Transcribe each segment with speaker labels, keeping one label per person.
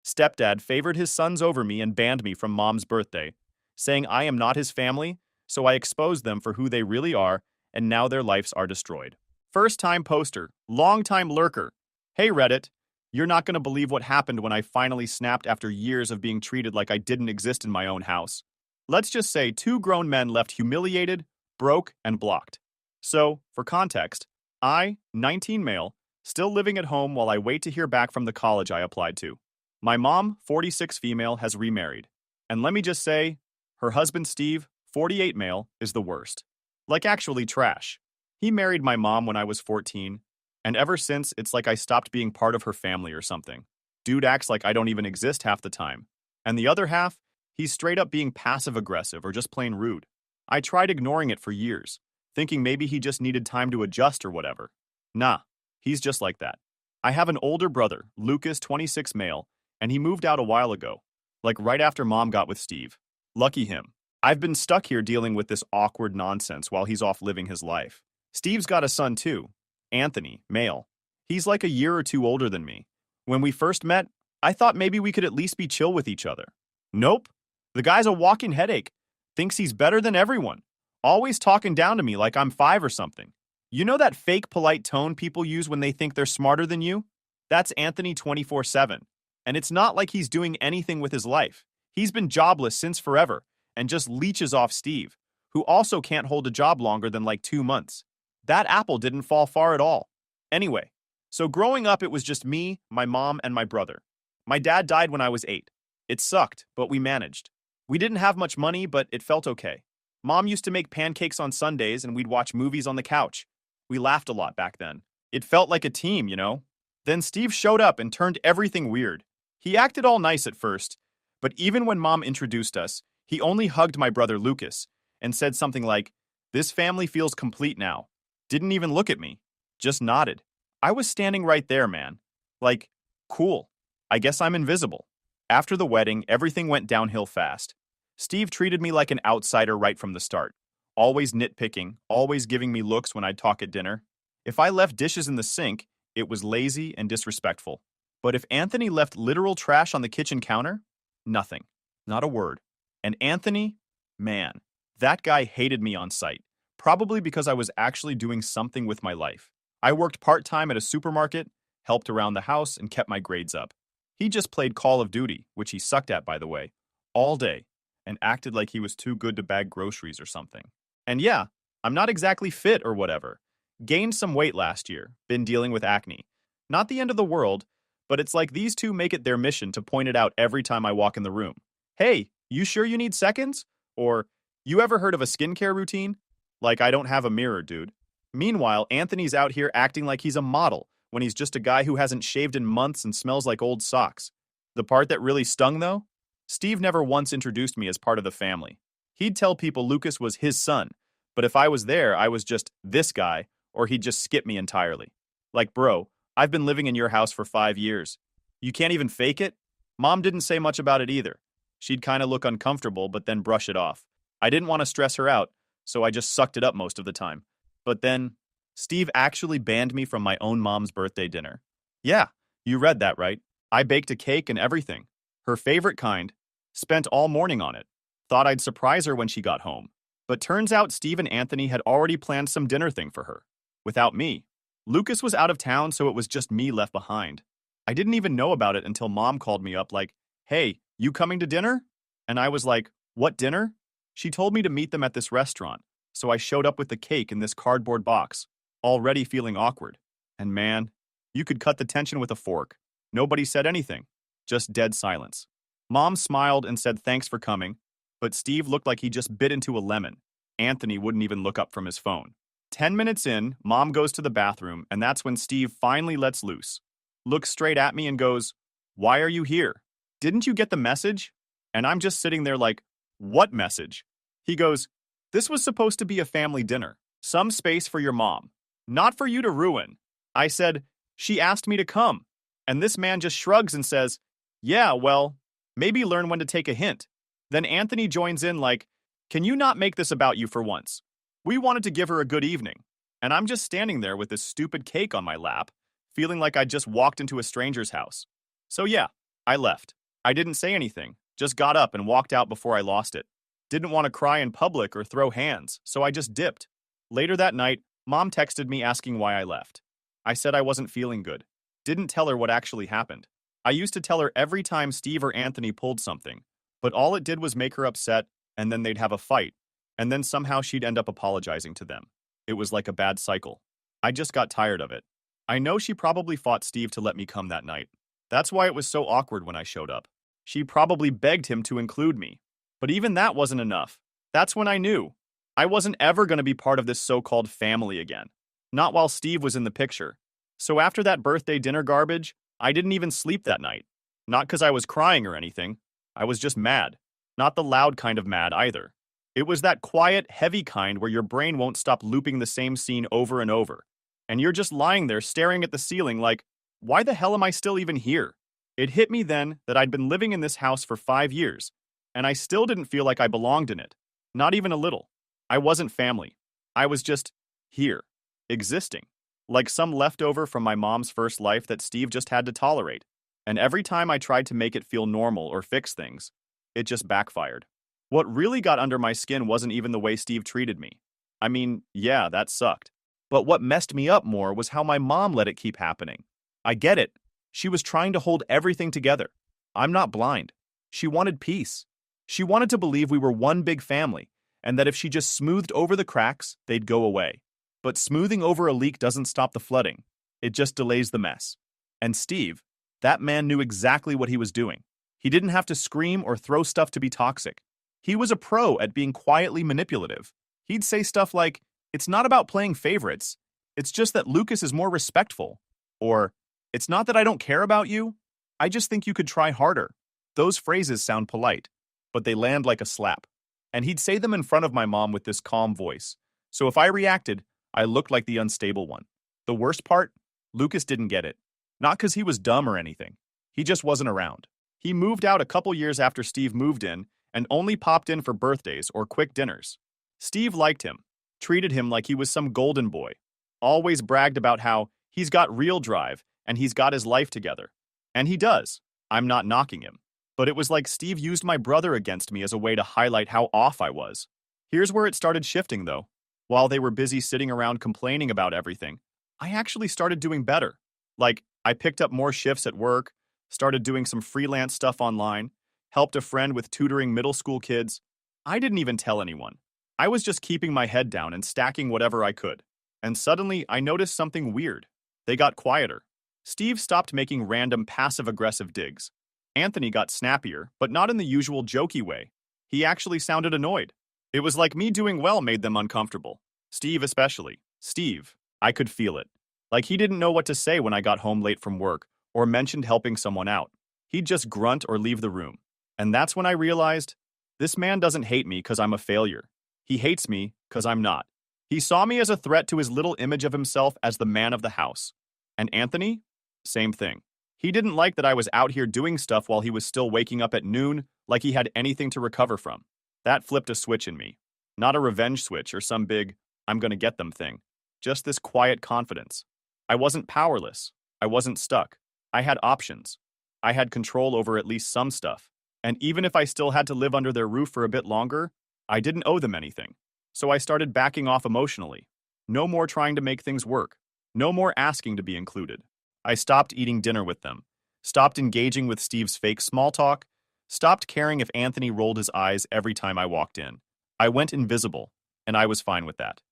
Speaker 1: Stepdad favored his sons over me and banned me from mom's birthday, saying I am not his family, so I exposed them for who they really are, and now their lives are destroyed. First-time poster, long-time lurker. Hey Reddit, you're not going to believe what happened when I finally snapped after years of being treated like I didn't exist in my own house. Let's just say two grown men left humiliated, broke, and blocked. So, for context, I, 19 male, still living at home while I wait to hear back from the college I applied to. My mom, 46 female, has remarried. And let me just say, her husband Steve, 48 male, is the worst. Like actually trash. He married my mom when I was 14, and ever since it's like I stopped being part of her family or something. Dude acts like I don't even exist half the time. And the other half, he's straight up being passive-aggressive or just plain rude. I tried ignoring it for years, thinking maybe he just needed time to adjust or whatever. Nah, he's just like that. I have an older brother, Lucas, 26 male, and he moved out a while ago, like right after mom got with Steve. Lucky him. I've been stuck here dealing with this awkward nonsense while he's off living his life. Steve's got a son too, Anthony, male. He's like a year or two older than me. When we first met, I thought maybe we could at least be chill with each other. Nope. The guy's a walking headache. Thinks he's better than everyone. Always talking down to me like I'm 5 or something. You know that fake polite tone people use when they think they're smarter than you? That's Anthony 24/7. And it's not like he's doing anything with his life. He's been jobless since forever and just leeches off Steve, who also can't hold a job longer than like 2 months. That apple didn't fall far at all. Anyway, so growing up it was just me, my mom, and my brother. My dad died when I was 8. It sucked, but we managed. We didn't have much money, but it felt okay. Mom used to make pancakes on Sundays and we'd watch movies on the couch. We laughed a lot back then. It felt like a team, you know? Then Steve showed up and turned everything weird. He acted all nice at first, but even when Mom introduced us, he only hugged my brother Lucas and said something like, "This family feels complete now." Didn't even look at me. Just nodded. I was standing right there, man. Like, cool. I guess I'm invisible. After the wedding, everything went downhill fast. Steve treated me like an outsider right from the start. Always nitpicking, always giving me looks when I'd talk at dinner. If I left dishes in the sink, it was lazy and disrespectful. But if Anthony left literal trash on the kitchen counter, nothing. Not a word. And Anthony, man, that guy hated me on sight. Probably because I was actually doing something with my life. I worked part-time at a supermarket, helped around the house, and kept my grades up. He just played Call of Duty, which he sucked at, by the way, all day, and acted like he was too good to bag groceries or something. And yeah, I'm not exactly fit or whatever. Gained some weight last year, been dealing with acne. Not the end of the world, but it's like these two make it their mission to point it out every time I walk in the room. Hey, you sure you need seconds? Or, you ever heard of a skincare routine? Like I don't have a mirror, dude. Meanwhile, Anthony's out here acting like he's a model when he's just a guy who hasn't shaved in months and smells like old socks. The part that really stung, though? Steve never once introduced me as part of the family. He'd tell people Lucas was his son, but if I was there, I was just this guy, or he'd just skip me entirely. Like, bro, I've been living in your house for 5 years. You can't even fake it? Mom didn't say much about it either. She'd kind of look uncomfortable, but then brush it off. I didn't want to stress her out, so I just sucked it up most of the time. But then, Steve actually banned me from my own mom's birthday dinner. Yeah, you read that right. I baked a cake and everything. Her favorite kind. Spent all morning on it. Thought I'd surprise her when she got home. But turns out Steve and Anthony had already planned some dinner thing for her. Without me. Lucas was out of town, so it was just me left behind. I didn't even know about it until Mom called me up like, "Hey, you coming to dinner?" And I was like, "What dinner?" She told me to meet them at this restaurant, so I showed up with the cake in this cardboard box, already feeling awkward. And man, you could cut the tension with a fork. Nobody said anything. Just dead silence. Mom smiled and said thanks for coming, but Steve looked like he just bit into a lemon. Anthony wouldn't even look up from his phone. 10 minutes in, Mom goes to the bathroom, and that's when Steve finally lets loose. Looks straight at me and goes, "Why are you here? Didn't you get the message?" And I'm just sitting there like, "What message?" He goes, "This was supposed to be a family dinner. Some space for your mom. Not for you to ruin." I said, "She asked me to come." And this man just shrugs and says, "Yeah, well, maybe learn when to take a hint." Then Anthony joins in like, "Can you not make this about you for once? We wanted to give her a good evening." And I'm just standing there with this stupid cake on my lap, feeling like I just walked into a stranger's house. So yeah, I left. I didn't say anything, just got up and walked out before I lost it. Didn't want to cry in public or throw hands, so I just dipped. Later that night, Mom texted me asking why I left. I said I wasn't feeling good. Didn't tell her what actually happened. I used to tell her every time Steve or Anthony pulled something, but all it did was make her upset, and then they'd have a fight, and then somehow she'd end up apologizing to them. It was like a bad cycle. I just got tired of it. I know she probably fought Steve to let me come that night. That's why it was so awkward when I showed up. She probably begged him to include me. But even that wasn't enough. That's when I knew. I wasn't ever going to be part of this so-called family again. Not while Steve was in the picture. So after that birthday dinner garbage, I didn't even sleep that night. Not because I was crying or anything. I was just mad. Not the loud kind of mad either. It was that quiet, heavy kind where your brain won't stop looping the same scene over and over. And you're just lying there staring at the ceiling like, why the hell am I still even here? It hit me then that I'd been living in this house for 5 years, and I still didn't feel like I belonged in it. Not even a little. I wasn't family. I was just here, existing. Like some leftover from my mom's first life that Steve just had to tolerate. And every time I tried to make it feel normal or fix things, it just backfired. What really got under my skin wasn't even the way Steve treated me. I mean, yeah, that sucked. But what messed me up more was how my mom let it keep happening. I get it. She was trying to hold everything together. I'm not blind. She wanted peace. She wanted to believe we were one big family, and that if she just smoothed over the cracks, they'd go away. But smoothing over a leak doesn't stop the flooding. It just delays the mess. And Steve, that man knew exactly what he was doing. He didn't have to scream or throw stuff to be toxic. He was a pro at being quietly manipulative. He'd say stuff like, "It's not about playing favorites. It's just that Lucas is more respectful." Or, "It's not that I don't care about you. I just think you could try harder." Those phrases sound polite, but they land like a slap. And he'd say them in front of my mom with this calm voice. So if I reacted, I looked like the unstable one. The worst part? Lucas didn't get it. Not because he was dumb or anything. He just wasn't around. He moved out a couple years after Steve moved in and only popped in for birthdays or quick dinners. Steve liked him, treated him like he was some golden boy, always bragged about how he's got real drive and he's got his life together. And he does. I'm not knocking him. But it was like Steve used my brother against me as a way to highlight how off I was. Here's where it started shifting, though. While they were busy sitting around complaining about everything, I actually started doing better. Like, I picked up more shifts at work, started doing some freelance stuff online, helped a friend with tutoring middle school kids. I didn't even tell anyone. I was just keeping my head down and stacking whatever I could. And suddenly, I noticed something weird. They got quieter. Steve stopped making random passive-aggressive digs. Anthony got snappier, but not in the usual jokey way. He actually sounded annoyed. It was like me doing well made them uncomfortable. Steve especially. Steve, I could feel it. Like he didn't know what to say when I got home late from work or mentioned helping someone out. He'd just grunt or leave the room. And that's when I realized, this man doesn't hate me because I'm a failure. He hates me because I'm not. He saw me as a threat to his little image of himself as the man of the house. And Anthony? Same thing. He didn't like that I was out here doing stuff while he was still waking up at noon like he had anything to recover from. That flipped a switch in me. Not a revenge switch or some big, I'm gonna get them thing. Just this quiet confidence. I wasn't powerless. I wasn't stuck. I had options. I had control over at least some stuff. And even if I still had to live under their roof for a bit longer, I didn't owe them anything. So I started backing off emotionally. No more trying to make things work. No more asking to be included. I stopped eating dinner with them, stopped engaging with Steve's fake small talk, stopped caring if Anthony rolled his eyes every time I walked in. I went invisible, and I was fine with that.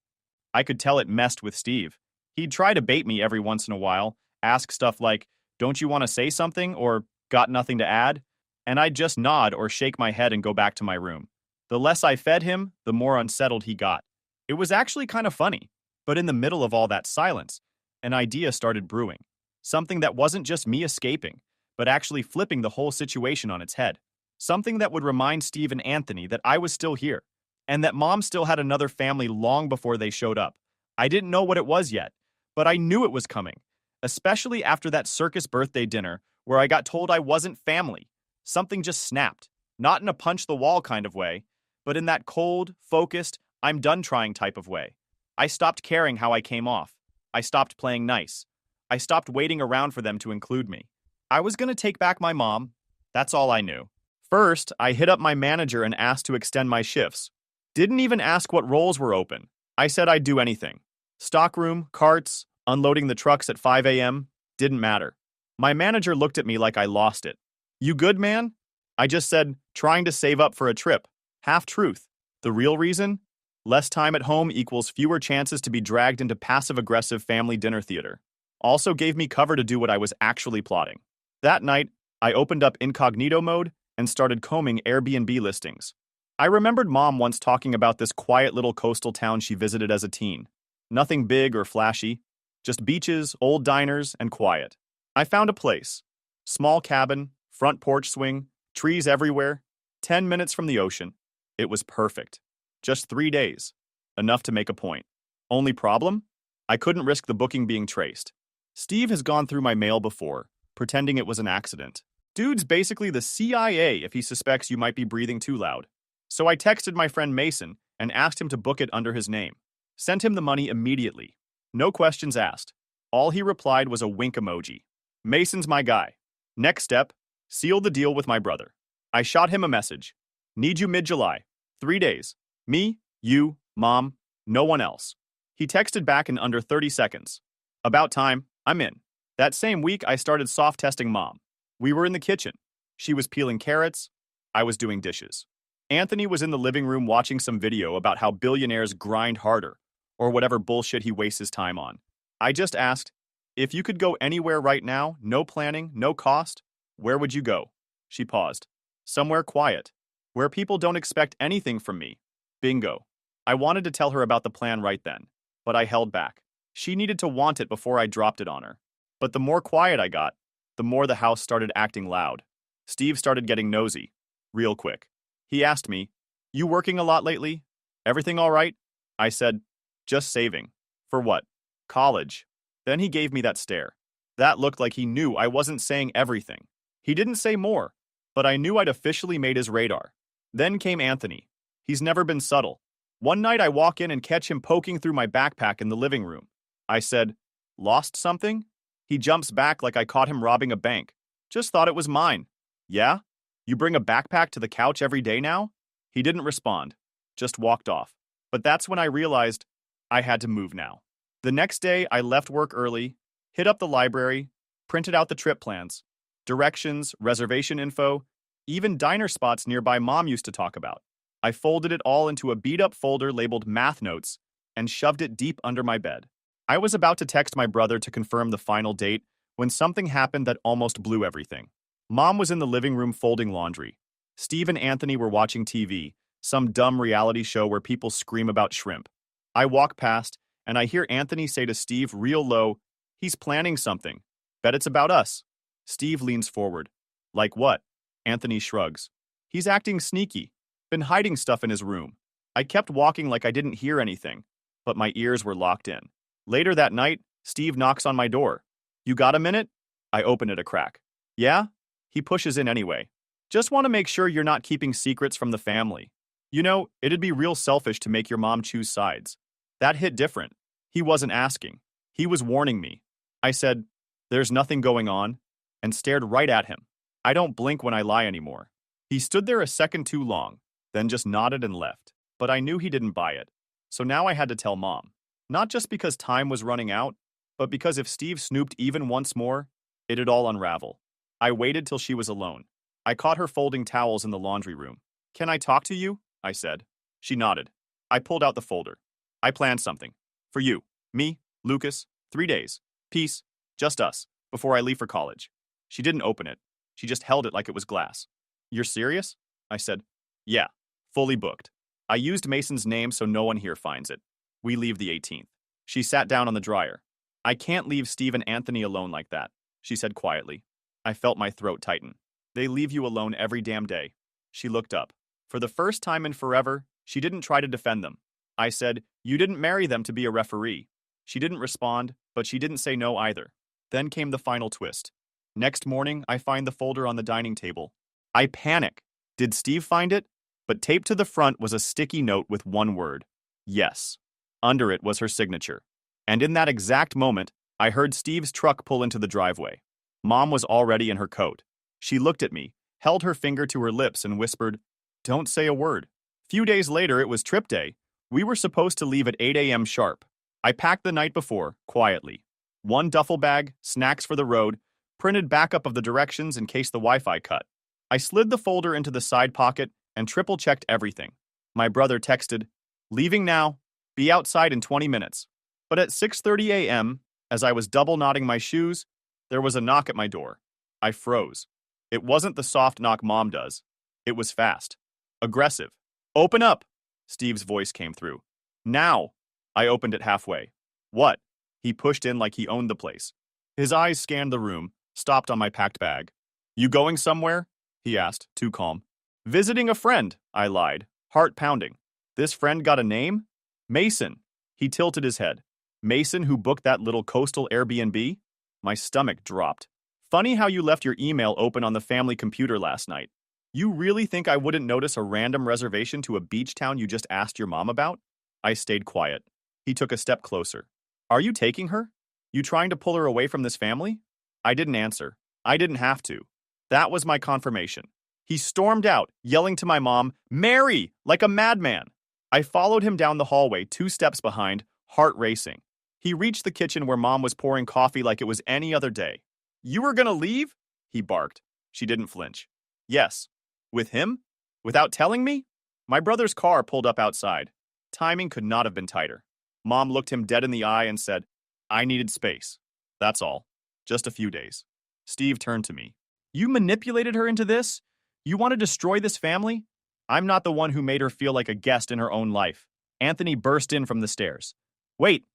Speaker 1: I could tell it messed with Steve. He'd try to bait me every once in a while, ask stuff like, "Don't you want to say something?" or "Got nothing to add?" And I'd just nod or shake my head and go back to my room. The less I fed him, the more unsettled he got. It was actually kind of funny. But in the middle of all that silence, an idea started brewing. Something that wasn't just me escaping, but actually flipping the whole situation on its head. Something that would remind Steve and Anthony that I was still here, and that Mom still had another family long before they showed up. I didn't know what it was yet, but I knew it was coming, especially after that circus birthday dinner where I got told I wasn't family. Something just snapped, not in a punch-the-wall kind of way, but in that cold, focused, I'm done trying type of way. I stopped caring how I came off. I stopped playing nice. I stopped waiting around for them to include me. I was going to take back my mom. That's all I knew. First, I hit up my manager and asked to extend my shifts. Didn't even ask what roles were open. I said I'd do anything. Stockroom, carts, unloading the trucks at 5 a.m., didn't matter. My manager looked at me like I lost it. You good, man? I just said, trying to save up for a trip. Half truth. The real reason? Less time at home equals fewer chances to be dragged into passive-aggressive family dinner theater. Also gave me cover to do what I was actually plotting. That night, I opened up incognito mode and started combing Airbnb listings. I remembered Mom once talking about this quiet little coastal town she visited as a teen. Nothing big or flashy, just beaches, old diners, and quiet. I found a place. Small cabin, front porch swing, trees everywhere, 10 minutes from the ocean. It was perfect. Just 3 days. Enough to make a point. Only problem? I couldn't risk the booking being traced. Steve has gone through my mail before, pretending it was an accident. Dude's basically the CIA if he suspects you might be breathing too loud. So I texted my friend Mason and asked him to book it under his name. Sent him the money immediately. No questions asked. All he replied was a wink emoji. Mason's my guy. Next step, seal the deal with my brother. I shot him a message. Need you mid-July. 3 days. Me, you, Mom, no one else. He texted back in under 30 seconds. About time, I'm in. That same week, I started soft testing Mom. We were in the kitchen. She was peeling carrots. I was doing dishes. Anthony was in the living room watching some video about how billionaires grind harder, or whatever bullshit he wastes his time on. I just asked, if you could go anywhere right now, no planning, no cost, where would you go? She paused. Somewhere quiet, where people don't expect anything from me. Bingo. I wanted to tell her about the plan right then, but I held back. She needed to want it before I dropped it on her. But the more quiet I got, the more the house started acting loud. Steve started getting nosy, real quick. He asked me, you working a lot lately? Everything all right? I said, just saving. For what? College. Then he gave me that stare. That looked like he knew I wasn't saying everything. He didn't say more, but I knew I'd officially made his radar. Then came Anthony. He's never been subtle. One night I walk in and catch him poking through my backpack in the living room. I said, lost something? He jumps back like I caught him robbing a bank. Just thought it was mine. Yeah? You bring a backpack to the couch every day now? He didn't respond. Just walked off. But that's when I realized I had to move now. The next day, I left work early, hit up the library, printed out the trip plans, directions, reservation info, even diner spots nearby Mom used to talk about. I folded it all into a beat-up folder labeled Math Notes and shoved it deep under my bed. I was about to text my brother to confirm the final date when something happened that almost blew everything. Mom was in the living room folding laundry. Steve and Anthony were watching TV, some dumb reality show where people scream about shrimp. I walk past, and I hear Anthony say to Steve real low, he's planning something. Bet it's about us. Steve leans forward. Like what? Anthony shrugs. He's acting sneaky. Been hiding stuff in his room. I kept walking like I didn't hear anything, but my ears were locked in. Later that night, Steve knocks on my door. You got a minute? I open it a crack. Yeah? He pushes in anyway. Just want to make sure you're not keeping secrets from the family. You know, it'd be real selfish to make your mom choose sides. That hit different. He wasn't asking. He was warning me. I said, there's nothing going on, and stared right at him. I don't blink when I lie anymore. He stood there a second too long, then just nodded and left. But I knew he didn't buy it. So now I had to tell Mom. Not just because time was running out, but because if Steve snooped even once more, it'd all unravel. I waited till she was alone. I caught her folding towels in the laundry room. Can I talk to you? I said. She nodded. I pulled out the folder. I planned something. For you, me, Lucas, 3 days. Peace, just us, before I leave for college. She didn't open it. She just held it like it was glass. You're serious? I said. Yeah, fully booked. I used Mason's name so no one here finds it. We leave the 18th. She sat down on the dryer. I can't leave Steve and Anthony alone like that, she said quietly. I felt my throat tighten. They leave you alone every damn day. She looked up. For the first time in forever, she didn't try to defend them. I said, you didn't marry them to be a referee. She didn't respond, but she didn't say no either. Then came the final twist. Next morning, I find the folder on the dining table. I panic. Did Steve find it? But taped to the front was a sticky note with one word. Yes. Under it was her signature. And in that exact moment, I heard Steve's truck pull into the driveway. Mom was already in her coat. She looked at me, held her finger to her lips and whispered, "Don't say a word." Few days later, it was trip day. We were supposed to leave at 8 a.m. sharp. I packed the night before, quietly. One duffel bag, snacks for the road, printed backup of the directions in case the Wi-Fi cut. I slid the folder into the side pocket and triple-checked everything. My brother texted, "Leaving now. Be outside in 20 minutes." But at 6:30 a.m., as I was double-knotting my shoes, there was a knock at my door. I froze. It wasn't the soft knock Mom does. It was fast. Aggressive. "Open up!" Steve's voice came through. "Now!" I opened it halfway. "What?" He pushed in like he owned the place. His eyes scanned the room, stopped on my packed bag. "You going somewhere?" he asked, too calm. "Visiting a friend," I lied, heart pounding. "This friend got a name?" "Mason." He tilted his head. "Mason who booked that little coastal Airbnb?" My stomach dropped. "Funny how you left your email open on the family computer last night. You really think I wouldn't notice a random reservation to a beach town you just asked your mom about?" I stayed quiet. He took a step closer. "Are you taking her? You trying to pull her away from this family?" I didn't answer. I didn't have to. That was my confirmation. He stormed out, yelling to my mom, "Mary!" like a madman. I followed him down the hallway, 2 steps behind, heart racing. He reached the kitchen where Mom was pouring coffee like it was any other day. "You were gonna leave?" he barked. She didn't flinch. "Yes." "With him? Without telling me?" My brother's car pulled up outside. Timing could not have been tighter. Mom looked him dead in the eye and said, "I needed space. That's all. Just a few days." Steve turned to me. "You manipulated her into this? You want to destroy this family?" "I'm not the one who made her feel like a guest in her own life." Anthony burst in from the stairs. Wait.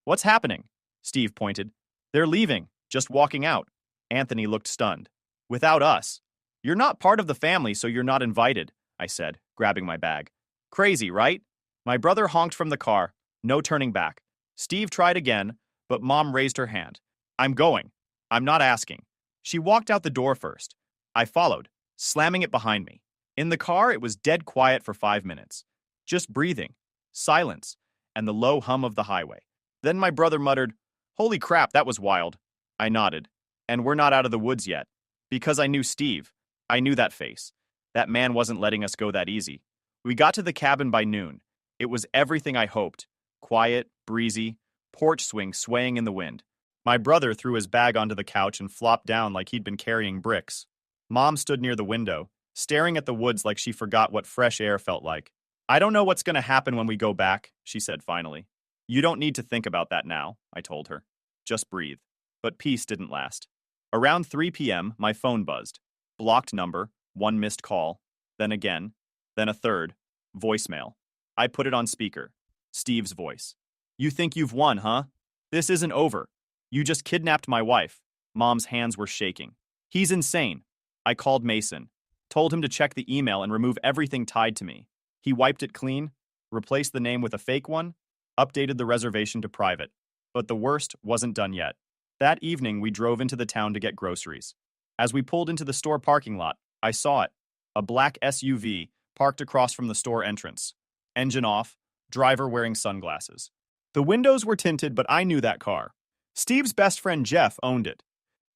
Speaker 1: What's happening?" Steve pointed. "They're leaving, just walking out." Anthony looked stunned. "Without us." "You're not part of the family, so you're not invited," I said, grabbing my bag. "Crazy, right?" My brother honked from the car. No turning back. Steve tried again, but Mom raised her hand. "I'm going. I'm not asking." She walked out the door first. I followed, slamming it behind me. In the car, it was dead quiet for 5 minutes. Just breathing, silence, and the low hum of the highway. Then my brother muttered, "Holy crap, that was wild." I nodded. "And we're not out of the woods yet." Because I knew Steve. I knew that face. That man wasn't letting us go that easy. We got to the cabin by noon. It was everything I hoped. Quiet, breezy, porch swing swaying in the wind. My brother threw his bag onto the couch and flopped down like he'd been carrying bricks. Mom stood near the window, staring at the woods like she forgot what fresh air felt like. "I don't know what's going to happen when we go back," she said finally. "You don't need to think about that now," I told her. "Just breathe." But peace didn't last. Around 3 p.m., my phone buzzed. Blocked number, 1 missed call, then again, then a third, voicemail. I put it on speaker. Steve's voice. "You think you've won, huh? This isn't over. You just kidnapped my wife." Mom's hands were shaking. "He's insane." I called Mason. Told him to check the email and remove everything tied to me. He wiped it clean, replaced the name with a fake one, updated the reservation to private. But the worst wasn't done yet. That evening, we drove into the town to get groceries. As we pulled into the store parking lot, I saw it. A black SUV parked across from the store entrance. Engine off, driver wearing sunglasses. The windows were tinted, but I knew that car. Steve's best friend Jeff owned it.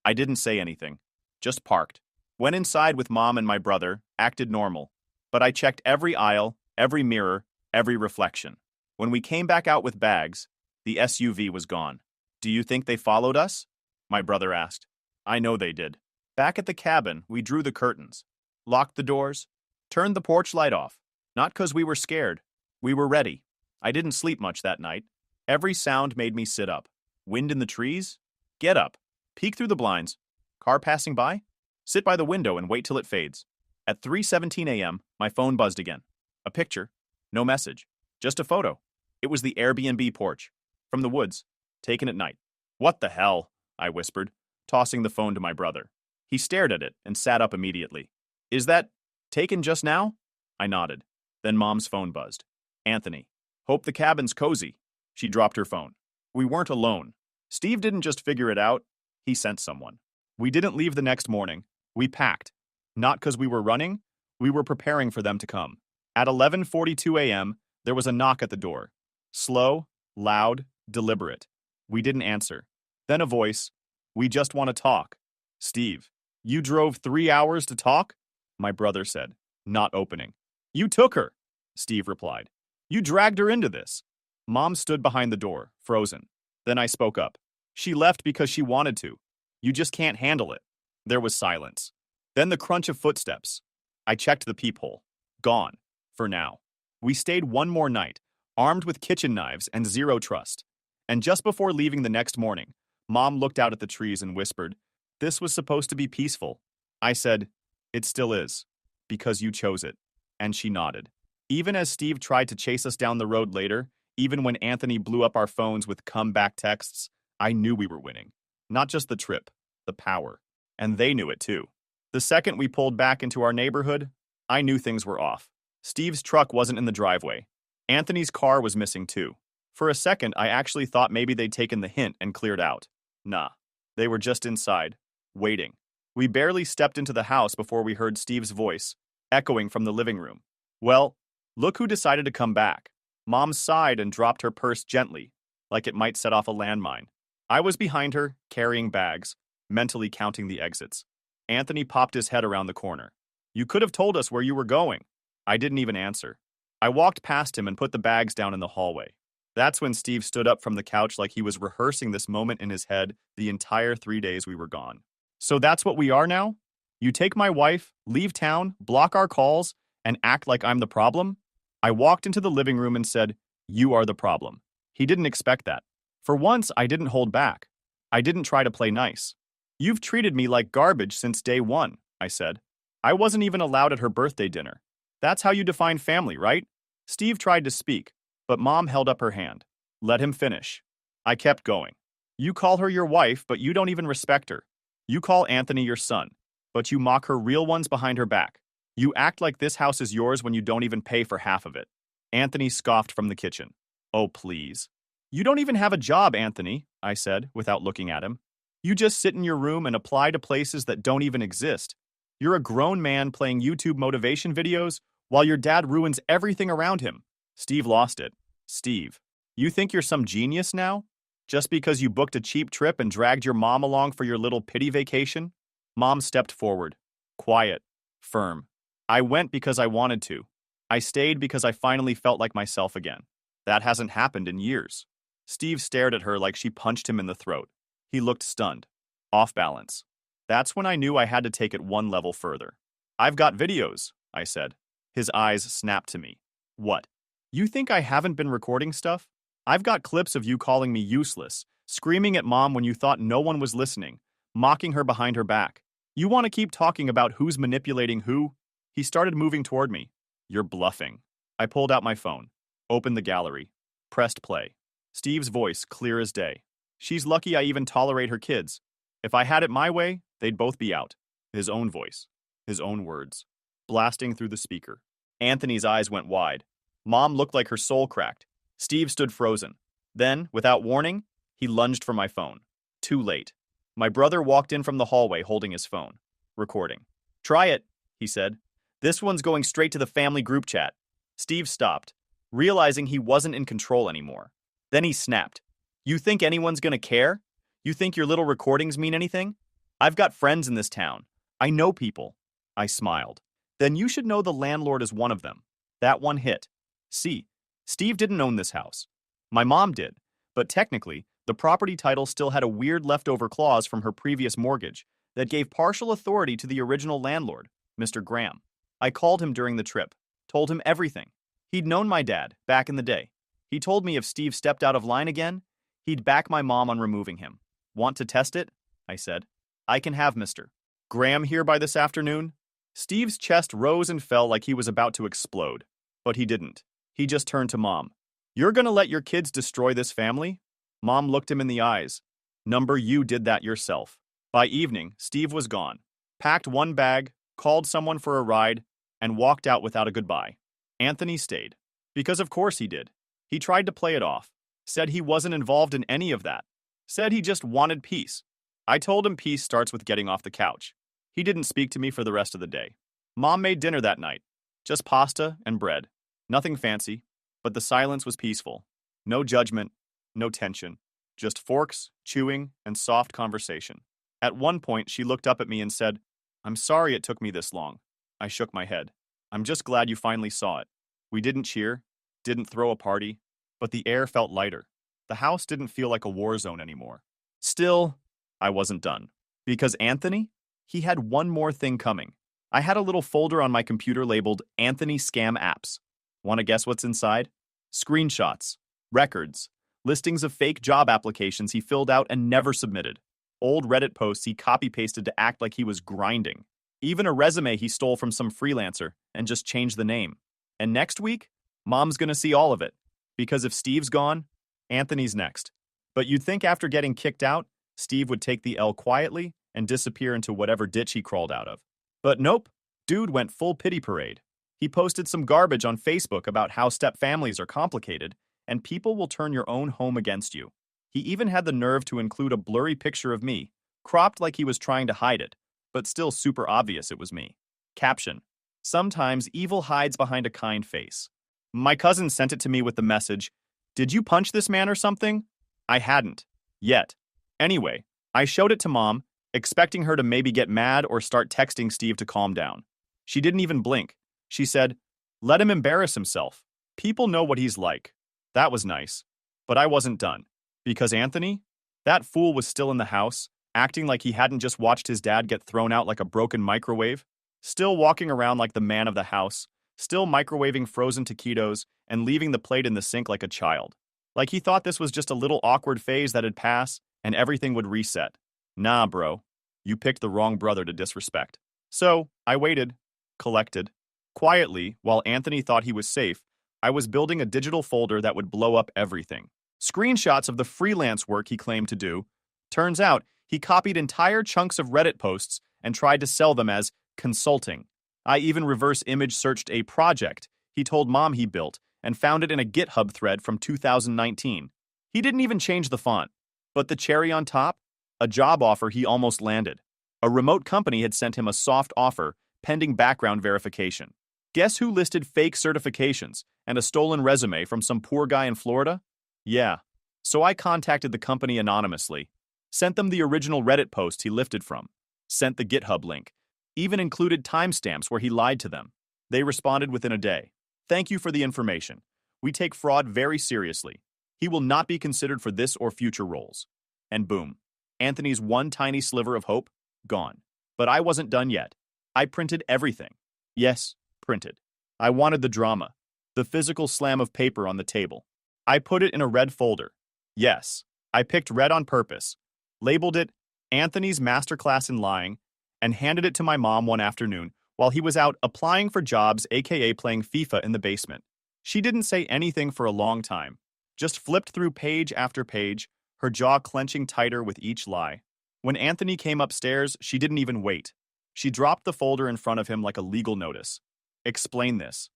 Speaker 1: I didn't say anything. Just parked. Went inside with Mom and my brother, acted normal. But I checked every aisle, every mirror, every reflection. When we came back out with bags, the SUV was gone. "Do you think they followed us?" my brother asked. I know they did. Back at the cabin, we drew the curtains, locked the doors, turned the porch light off. Not 'cause we were scared. We were ready. I didn't sleep much that night. Every sound made me sit up. Wind in the trees? Get up. Peek through the blinds. Car passing by? Sit by the window and wait till it fades. At 3:17 a.m., my phone buzzed again. A picture. No message. Just a photo. It was the Airbnb porch. From the woods. Taken at night. "What the hell?" I whispered, tossing the phone to my brother. He stared at it and sat up immediately. "Is that taken just now?" I nodded. Then Mom's phone buzzed. "Anthony. Hope the cabin's cozy." She dropped her phone. We weren't alone. Steve didn't just figure it out. He sent someone. We didn't leave the next morning. We packed. Not 'cause we were running. We were preparing for them to come. At 11:42 a.m., there was a knock at the door. Slow, loud, deliberate. We didn't answer. Then a voice. "We just want to talk." "Steve, you drove 3 hours to talk?" my brother said, not opening. You took her, Steve replied. You dragged her into this. Mom stood behind the door, frozen. Then I spoke up. She left because she wanted to. You just can't handle it. There was silence. Then the crunch of footsteps. I checked the peephole. Gone. For now. We stayed one more night, armed with kitchen knives and zero trust. And just before leaving the next morning, Mom looked out at the trees and whispered, "This was supposed to be peaceful." I said, "It still is. Because you chose it." And she nodded. Even as Steve tried to chase us down the road later, even when Anthony blew up our phones with comeback texts, I knew we were winning. Not just the trip, the power. And they knew it too. The second we pulled back into our neighborhood, I knew things were off. Steve's truck wasn't in the driveway. Anthony's car was missing too. For a second, I actually thought maybe they'd taken the hint and cleared out. Nah. They were just inside, waiting. We barely stepped into the house before we heard Steve's voice, echoing from the living room. Well, look who decided to come back. Mom sighed and dropped her purse gently, like it might set off a landmine. I was behind her, carrying bags, mentally counting the exits. Anthony popped his head around the corner. You could have told us where you were going. I didn't even answer. I walked past him and put the bags down in the hallway. That's when Steve stood up from the couch like he was rehearsing this moment in his head the entire 3 days we were gone. So that's what we are now? You take my wife, leave town, block our calls, and act like I'm the problem? I walked into the living room and said, "You are the problem." He didn't expect that. For once, I didn't hold back. I didn't try to play nice. You've treated me like garbage since day one, I said. I wasn't even allowed at her birthday dinner. That's how you define family, right? Steve tried to speak, but Mom held up her hand. Let him finish. I kept going. You call her your wife, but you don't even respect her. You call Anthony your son, but you mock her real ones behind her back. You act like this house is yours when you don't even pay for half of it. Anthony scoffed from the kitchen. Oh, please. You don't even have a job, Anthony, I said, without looking at him. You just sit in your room and apply to places that don't even exist. You're a grown man playing YouTube motivation videos while your dad ruins everything around him. Steve lost it. Steve, you think you're some genius now? Just because you booked a cheap trip and dragged your mom along for your little pity vacation? Mom stepped forward. Quiet. Firm. I went because I wanted to. I stayed because I finally felt like myself again. That hasn't happened in years. Steve stared at her like she punched him in the throat. He looked stunned. Off balance. That's when I knew I had to take it one level further. I've got videos, I said. His eyes snapped to me. What? You think I haven't been recording stuff? I've got clips of you calling me useless, screaming at Mom when you thought no one was listening, mocking her behind her back. You want to keep talking about who's manipulating who? He started moving toward me. You're bluffing. I pulled out my phone, opened the gallery, pressed play. Steve's voice clear as day. She's lucky I even tolerate her kids. If I had it my way, they'd both be out. His own voice. His own words. Blasting through the speaker. Anthony's eyes went wide. Mom looked like her soul cracked. Steve stood frozen. Then, without warning, he lunged for my phone. Too late. My brother walked in from the hallway holding his phone. Recording. Try it, he said. This one's going straight to the family group chat. Steve stopped, realizing he wasn't in control anymore. Then he snapped. You think anyone's gonna care? You think your little recordings mean anything? I've got friends in this town. I know people. I smiled. Then you should know the landlord is one of them. That one hit. See, Steve didn't own this house. My mom did, but technically, the property title still had a weird leftover clause from her previous mortgage that gave partial authority to the original landlord, Mr. Graham. I called him during the trip, told him everything. He'd known my dad back in the day. He told me if Steve stepped out of line again, he'd back my mom on removing him. Want to test it? I said. I can have Mr. Graham here by this afternoon. Steve's chest rose and fell like he was about to explode. But he didn't. He just turned to Mom. You're gonna let your kids destroy this family? Mom looked him in the eyes. Number, you did that yourself. By evening, Steve was gone. Packed one bag, called someone for a ride, and walked out without a goodbye. Anthony stayed. Because of course he did. He tried to play it off. Said he wasn't involved in any of that. Said he just wanted peace. I told him peace starts with getting off the couch. He didn't speak to me for the rest of the day. Mom made dinner that night. Just pasta and bread. Nothing fancy, but the silence was peaceful. No judgment, no tension. Just forks, chewing, and soft conversation. At one point, she looked up at me and said, I'm sorry it took me this long. I shook my head. I'm just glad you finally saw it. We didn't cheer, didn't throw a party, but the air felt lighter. The house didn't feel like a war zone anymore. Still, I wasn't done. Because Anthony? He had one more thing coming. I had a little folder on my computer labeled Anthony Scam Apps. Want to guess what's inside? Screenshots, records, listings of fake job applications he filled out and never submitted, old Reddit posts he copy-pasted to act like he was grinding, even a resume he stole from some freelancer and just changed the name. And next week, Mom's gonna see all of it. Because if Steve's gone, Anthony's next. But you'd think after getting kicked out, Steve would take the L quietly and disappear into whatever ditch he crawled out of. But nope, dude went full pity parade. He posted some garbage on Facebook about how step families are complicated and people will turn your own home against you. He even had the nerve to include a blurry picture of me, cropped like he was trying to hide it, but still super obvious it was me. Caption: sometimes evil hides behind a kind face. My cousin sent it to me with the message, "Did you punch this man or something?" I hadn't. Yet. Anyway, I showed it to Mom, expecting her to maybe get mad or start texting Steve to calm down. She didn't even blink. She said, "Let him embarrass himself. People know what he's like." That was nice. But I wasn't done. Because Anthony? That fool was still in the house, acting like he hadn't just watched his dad get thrown out like a broken microwave, still walking around like the man of the house, still microwaving frozen taquitos and leaving the plate in the sink like a child. Like he thought this was just a little awkward phase that'd pass and everything would reset. Nah, bro. You picked the wrong brother to disrespect. So, I waited, collected. Quietly, while Anthony thought he was safe, I was building a digital folder that would blow up everything. Screenshots of the freelance work he claimed to do. Turns out, he copied entire chunks of Reddit posts and tried to sell them as consulting. I even reverse image searched a project he told Mom he built and found it in a GitHub thread from 2019. He didn't even change the font. But the cherry on top? A job offer he almost landed. A remote company had sent him a soft offer pending background verification. Guess who listed fake certifications and a stolen resume from some poor guy in Florida? Yeah. So I contacted the company anonymously, sent them the original Reddit post he lifted from, sent the GitHub link, even included timestamps where he lied to them. They responded within a day. "Thank you for the information. We take fraud very seriously. He will not be considered for this or future roles." And boom, Anthony's one tiny sliver of hope, gone. But I wasn't done yet. I printed everything. Yes, printed. I wanted the drama, the physical slam of paper on the table. I put it in a red folder. Yes, I picked red on purpose, labeled it Anthony's Masterclass in Lying, and handed it to my mom one afternoon while he was out applying for jobs, aka playing FIFA in the basement. She didn't say anything for a long time, just flipped through page after page, her jaw clenching tighter with each lie. When Anthony came upstairs, she didn't even wait. She dropped the folder in front of him like a legal notice. "Explain this."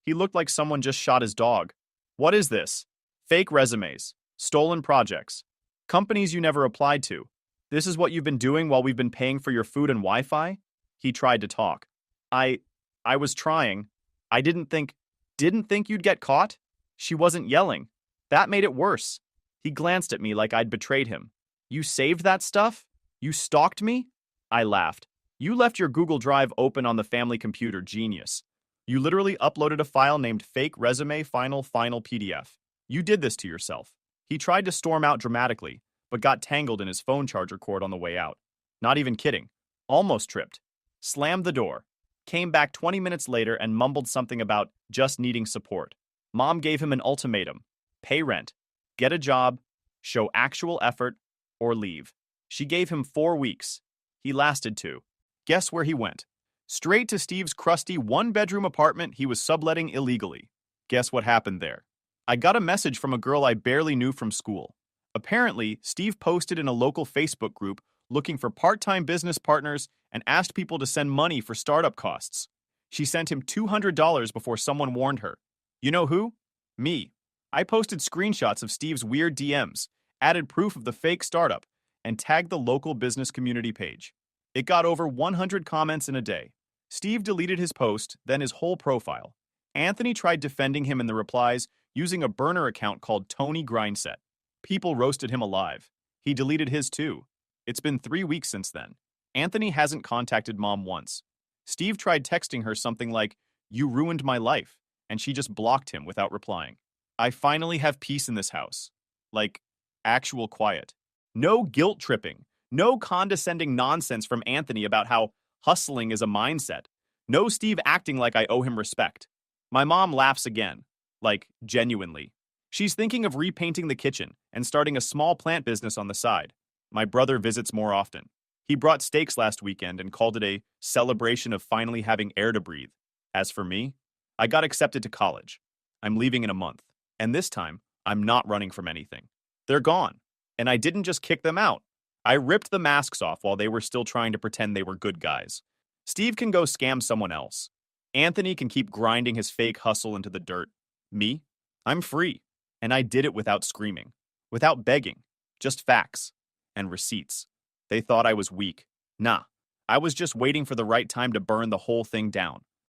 Speaker 1: He looked like someone just shot his dog. "What is this? Fake resumes, stolen projects, companies you never applied to. This is what you've been doing while we've been paying for your food and Wi-Fi?" He tried to talk. I was trying. I didn't think you'd get caught?" She wasn't yelling. That made it worse. He glanced at me like I'd betrayed him. "You saved that stuff? You stalked me?" I laughed. "You left your Google Drive open on the family computer, genius. You literally uploaded a file named Fake Resume Final PDF. You did this to yourself." He tried to storm out dramatically, but got tangled in his phone charger cord on the way out. Not even kidding. Almost tripped. Slammed the door. Came back 20 minutes later and mumbled something about just needing support. Mom gave him an ultimatum. Pay rent, get a job, show actual effort, or leave. She gave him 4 weeks. He lasted 2. Guess where he went? Straight to Steve's crusty one-bedroom apartment he was subletting illegally. Guess what happened there? I got a message from a girl I barely knew from school. Apparently, Steve posted in a local Facebook group looking for part-time business partners and asked people to send money for startup costs. She sent him $200 before someone warned her. You know who? Me. I posted screenshots of Steve's weird DMs, added proof of the fake startup, and tagged the local business community page. It got over 100 comments in a day. Steve deleted his post, then his whole profile. Anthony tried defending him in the replies using a burner account called Tony Grindset. People roasted him alive. He deleted his too. It's been 3 weeks since then. Anthony hasn't contacted Mom once. Steve tried texting her something like, "You ruined my life," and she just blocked him without replying. I finally have peace in this house. Like, actual quiet. No guilt tripping. No condescending nonsense from Anthony about how hustling is a mindset. No Steve acting like I owe him respect. My mom laughs again. Like, genuinely. She's thinking of repainting the kitchen and starting a small plant business on the side. My brother visits more often. He brought steaks last weekend and called it a celebration of finally having air to breathe. As for me, I got accepted to college. I'm leaving in a month. And this time, I'm not running from anything. They're gone. And I didn't just kick them out. I ripped the masks off while they were still trying to pretend they were good guys. Steve can go scam someone else. Anthony can keep grinding his fake hustle into the dirt. Me? I'm free. And I did it without screaming. Without begging. Just facts. And receipts. They thought I was weak. Nah. I was just waiting for the right time to burn the whole thing down.